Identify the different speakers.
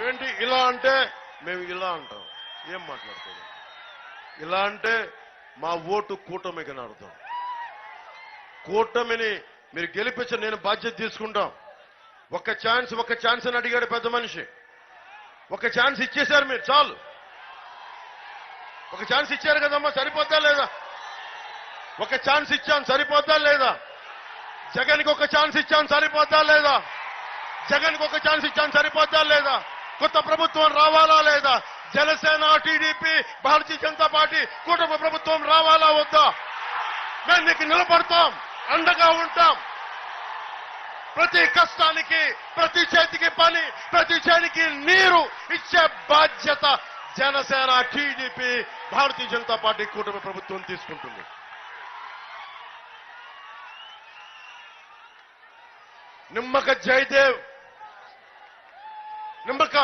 Speaker 1: ఏంటి ఇలా అంటే మేము ఇలా అంటాం. ఏం మాట్లాడుతుంది? ఇలా అంటే మా ఓటు కూటమికి అర్థం. కూటమిని మీరు గెలిపించి నేను బాధ్యత తీసుకుంటాం. ఒక ఛాన్స్ అని అడిగాడు పెద్ద మనిషి. ఒక ఛాన్స్ ఇచ్చేశారు మీరు, చాలు. ఒక ఛాన్స్ ఇచ్చారు కదమ్మా, సరిపోద్దా లేదా? ఒక ఛాన్స్ ఇచ్చాను, సరిపోద్దా లేదా? జగన్కి ఒక ఛాన్స్ ఇచ్చాను, సరిపోద్దా లేదా? జగన్కి ఒక ఛాన్స్ ఇచ్చాను, సరిపోద్దా లేదా? కొత్త ప్రభుత్వం రావాలా లేదా? జనసేన, టీడీపీ, భారతీయ జనతా పార్టీ కూటమి ప్రభుత్వం రావాలా వద్దా? మేము నీకు నిలబడతాం, అండగా ఉంటాం. ప్రతి కష్టానికి, ప్రతి చేతికి పని, ప్రతి చేతికి నీరు ఇచ్చే బాధ్యత జనసేన, టీడీపీ, భారతీయ జనతా పార్టీ కూటమి ప్రభుత్వం తీసుకుంటుంది. నిమ్మక జయదేవ్, నిమ్మక